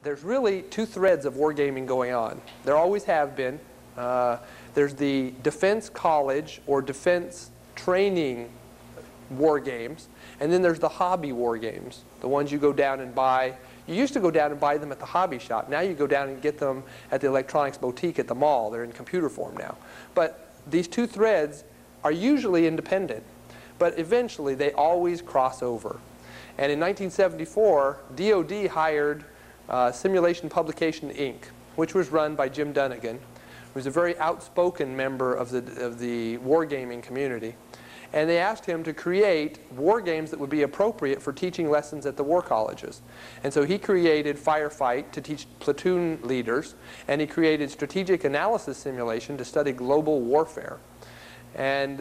there's really two threads of wargaming going on. There always have been. There's the defense college or defense training war games, and then there's the hobby war games, the ones you go down and buy. You used to go down and buy them at the hobby shop. Now you go down and get them at the electronics boutique at the mall. They're in computer form now. But these two threads are usually independent, but eventually they always cross over. And in 1974, DoD hired Simulation Publication Inc., which was run by Jim Dunnigan, who's a very outspoken member of the wargaming community. And they asked him to create war games that would be appropriate for teaching lessons at the war colleges. And so he created Firefight to teach platoon leaders, and he created Strategic Analysis Simulation to study global warfare. And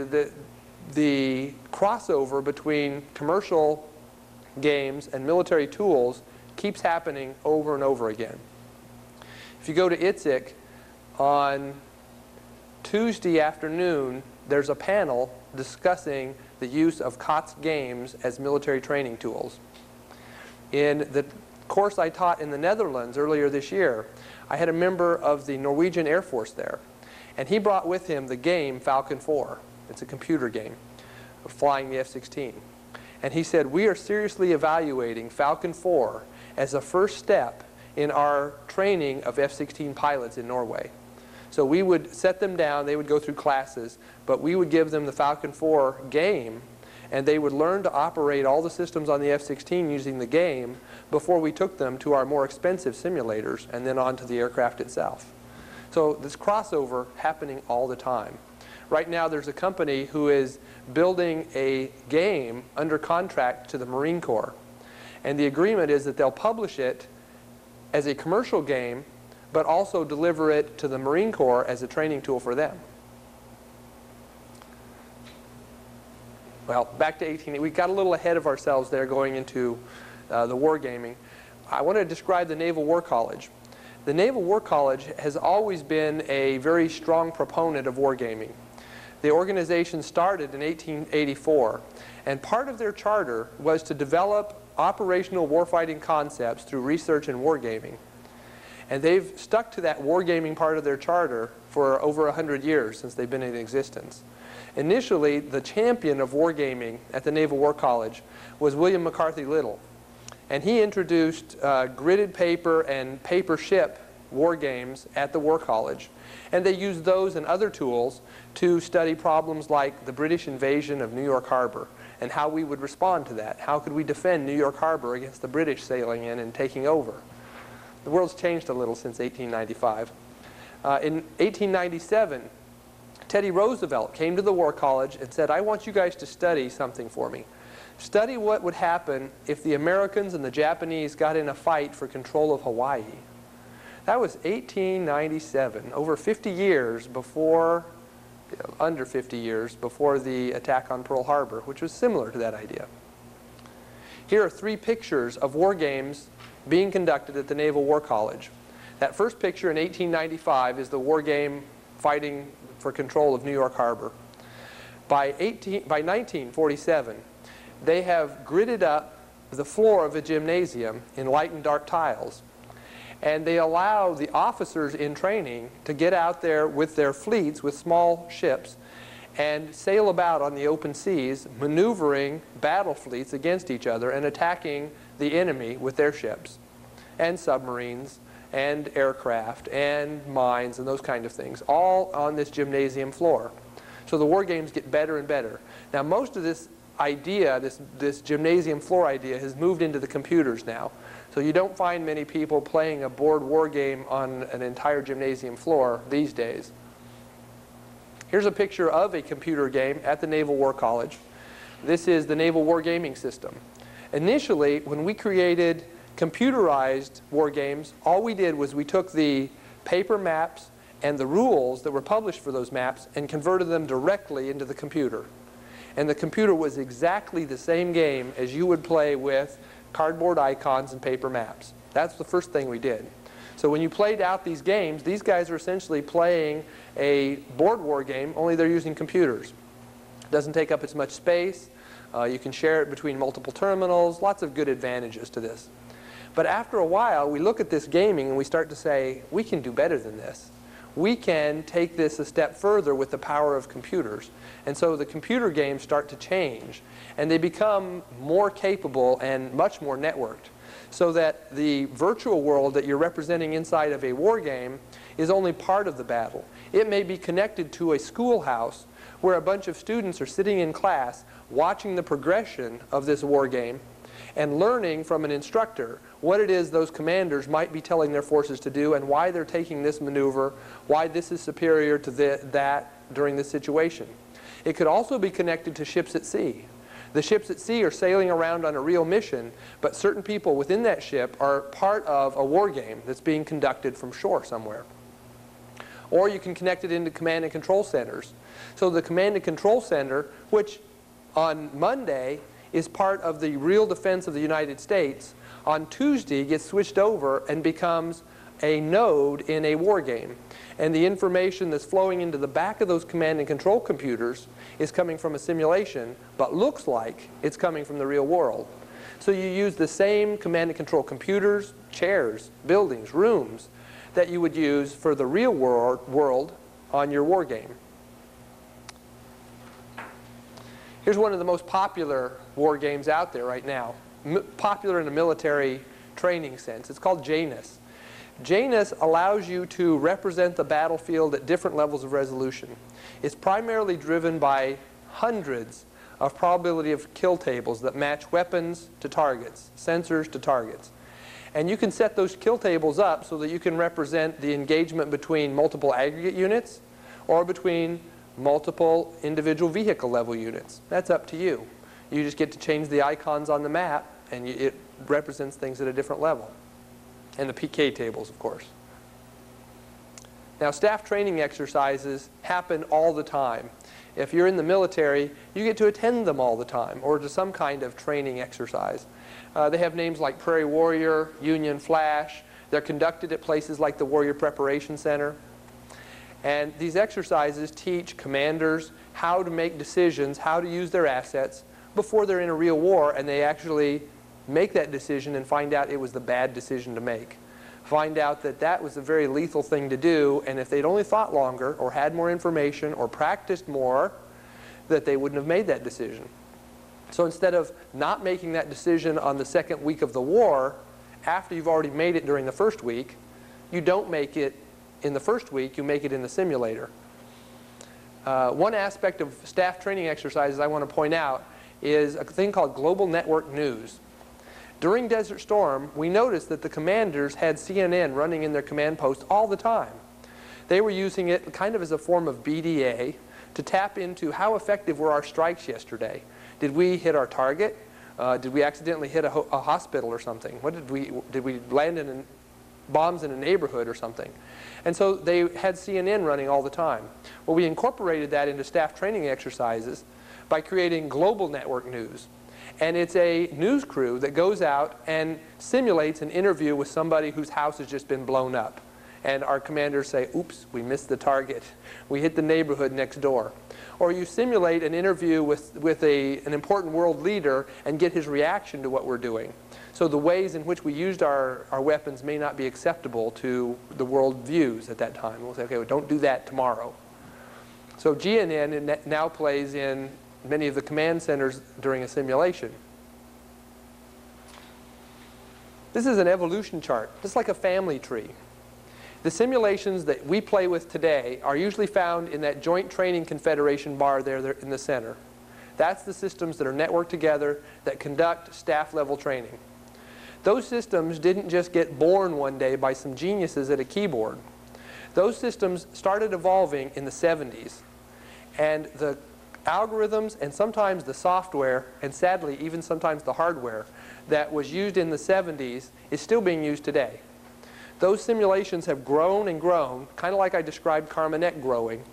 the crossover between commercial games and military tools keeps happening over and over again. If you go to ITSIC on Tuesday afternoon, there's a panel discussing the use of COTS games as military training tools. In the course I taught in the Netherlands earlier this year, I had a member of the Norwegian Air Force there, and he brought with him the game Falcon 4. It's a computer game of flying the F-16. And he said, we are seriously evaluating Falcon 4 as a first step in our training of F-16 pilots in Norway. So we would set them down, they would go through classes, but we would give them the Falcon 4 game, and they would learn to operate all the systems on the F-16 using the game before we took them to our more expensive simulators and then on to the aircraft itself. So this crossover happening all the time. Right now there's a company who is building a game under contract to the Marine Corps. And the agreement is that they'll publish it as a commercial game, but also deliver it to the Marine Corps as a training tool for them. Well, back to 1880. We got a little ahead of ourselves there going into the wargaming. I want to describe the Naval War College. The Naval War College has always been a very strong proponent of wargaming. The organization started in 1884, and part of their charter was to develop operational warfighting concepts through research and wargaming. And they've stuck to that wargaming part of their charter for over 100 years since they've been in existence. Initially, the champion of wargaming at the Naval War College was William McCarthy Little. And he introduced gridded paper and paper ship war games at the War College. And they used those and other tools to study problems like the British invasion of New York Harbor and how we would respond to that. How could we defend New York Harbor against the British sailing in and taking over? The world's changed a little since 1895. In 1897, Teddy Roosevelt came to the War College and said, I want you guys to study something for me. Study what would happen if the Americans and the Japanese got in a fight for control of Hawaii. That was 1897, over 50 years before, under 50 years before the attack on Pearl Harbor, which was similar to that idea. Here are 3 pictures of war games being conducted at the Naval War College. That first picture in 1895 is the war game fighting for control of New York Harbor. By 1947, they have gridded up the floor of a gymnasium in light and dark tiles. And they allow the officers in training to get out there with their fleets, with small ships, and sail about on the open seas, maneuvering battle fleets against each other and attacking the enemy with their ships, and submarines, and aircraft, and mines, and those kind of things, all on this gymnasium floor. So the war games get better and better. Now most of this idea, this gymnasium floor idea, has moved into the computers now. So you don't find many people playing a board war game on an entire gymnasium floor these days. Here's a picture of a computer game at the Naval War College. This is the Naval Wargaming System. Initially, when we created computerized war games, all we did was we took the paper maps and the rules that were published for those maps and converted them directly into the computer. And the computer was exactly the same game as you would play with cardboard icons and paper maps. That's the first thing we did. So when you played out these games, these guys are essentially playing a board war game, only they're using computers. It doesn't take up as much space. You can share it between multiple terminals. Lots of good advantages to this. But after a while, we look at this gaming and we start to say, we can do better than this. We can take this a step further with the power of computers. And so the computer games start to change, and they become more capable and much more networked, so that the virtual world that you're representing inside of a war game is only part of the battle. It may be connected to a schoolhouse where a bunch of students are sitting in class watching the progression of this war game and learning from an instructor what it is those commanders might be telling their forces to do and why they're taking this maneuver, why this is superior to that during this situation. It could also be connected to ships at sea. The ships at sea are sailing around on a real mission, but certain people within that ship are part of a war game that's being conducted from shore somewhere. Or you can connect it into command and control centers. So the command and control center, which on Monday is part of the real defense of the United States, on Tuesday gets switched over and becomes a node in a war game. And the information that's flowing into the back of those command and control computers is coming from a simulation, but looks like it's coming from the real world. So you use the same command and control computers, chairs, buildings, rooms that you would use for the real world on your war game. Here's one of the most popular war games out there right now, popular in a military training sense. It's called Janus. Janus allows you to represent the battlefield at different levels of resolution. It's primarily driven by hundreds of probability of kill tables that match weapons to targets, sensors to targets. And you can set those kill tables up so that you can represent the engagement between multiple aggregate units or between multiple individual vehicle level units. That's up to you. You just get to change the icons on the map, and it represents things at a different level. And the PK tables, of course. Now, staff training exercises happen all the time. If you're in the military, you get to attend them all the time, or to some kind of training exercise. They have names like Prairie Warrior, Union Flash. They're conducted at places like the Warrior Preparation Center. And these exercises teach commanders how to make decisions, how to use their assets before they're in a real war, and they actually make that decision and find out it was the bad decision to make. Find out that that was a very lethal thing to do, and if they'd only thought longer or had more information or practiced more, that they wouldn't have made that decision. So instead of not making that decision on the second week of the war, after you've already made it during the first week, you don't make it in the first week, you make it in the simulator. One aspect of staff training exercises I want to point out is a thing called global network news. During Desert Storm, we noticed that the commanders had CNN running in their command posts all the time. They were using it kind of as a form of BDA to tap into how effective were our strikes yesterday. Did we hit our target? Did we accidentally hit a hospital or something? Did we land in bombs in a neighborhood or something? And so they had CNN running all the time. Well, we incorporated that into staff training exercises by creating global network news. And it's a news crew that goes out and simulates an interview with somebody whose house has just been blown up. And our commanders say, oops, we missed the target. We hit the neighborhood next door. Or you simulate an interview with an important world leader and get his reaction to what we're doing. So the ways in which we used our weapons may not be acceptable to the world views at that time. We'll say, okay, well, don't do that tomorrow. So GNN now plays in many of the command centers during a simulation. This is an evolution chart, just like a family tree. The simulations that we play with today are usually found in that Joint Training Confederation bar there in the center. That's the systems that are networked together that conduct staff level training. Those systems didn't just get born one day by some geniuses at a keyboard. Those systems started evolving in the 70s. And the algorithms and sometimes the software, and sadly even sometimes the hardware, that was used in the 70s is still being used today. Those simulations have grown and grown, kind of like I described Carmanet growing.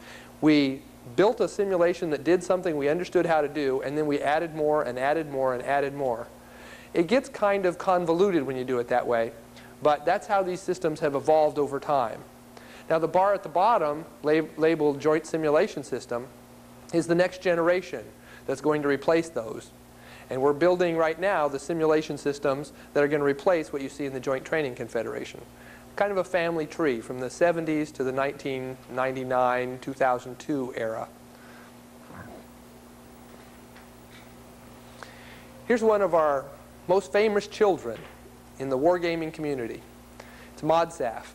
We built a simulation that did something we understood how to do, and then we added more and added more and added more. It gets kind of convoluted when you do it that way, but that's how these systems have evolved over time. Now the bar at the bottom, labeled Joint Simulation System, is the next generation that's going to replace those. And we're building right now the simulation systems that are going to replace what you see in the Joint Training Confederation. Kind of a family tree from the 70s to the 1999, 2002 era. Here's one of our most famous children in the wargaming community. It's ModSAF.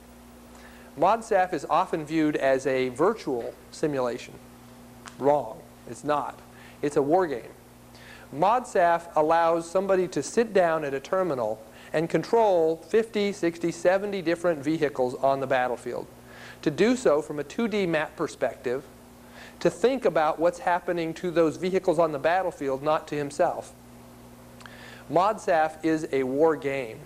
ModSAF is often viewed as a virtual simulation. Wrong. It's not. It's a wargame. ModSAF allows somebody to sit down at a terminal and control 50, 60, 70 different vehicles on the battlefield. To do so from a 2D map perspective, to think about what's happening to those vehicles on the battlefield, not to himself. ModSAF is a war game.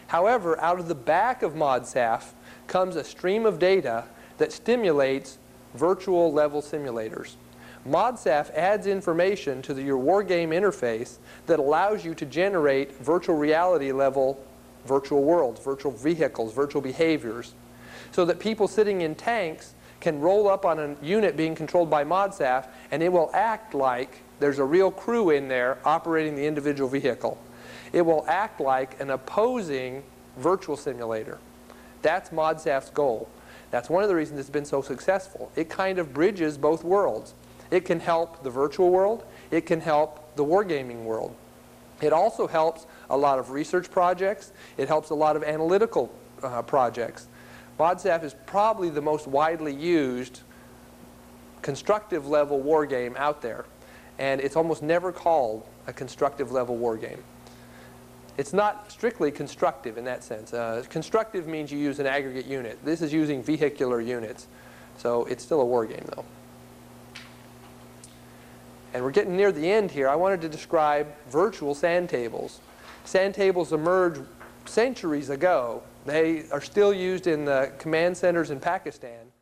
However, out of the back of ModSAF comes a stream of data that stimulates virtual level simulators. ModSAF adds information to your wargame interface that allows you to generate virtual reality level virtual worlds, virtual vehicles, virtual behaviors, so that people sitting in tanks can roll up on a unit being controlled by ModSAF, and it will act like there's a real crew in there operating the individual vehicle. It will act like an opposing virtual simulator. That's ModSAF's goal. That's one of the reasons it's been so successful. It kind of bridges both worlds. It can help the virtual world. It can help the wargaming world. It also helps a lot of research projects. It helps a lot of analytical projects. ModSAF is probably the most widely used constructive level wargame out there. And it's almost never called a constructive level wargame. It's not strictly constructive in that sense. Constructive means you use an aggregate unit. This is using vehicular units. So it's still a wargame though. And we're getting near the end here. I wanted to describe virtual sand tables. Sand tables emerged centuries ago. They are still used in the command centers in Pakistan.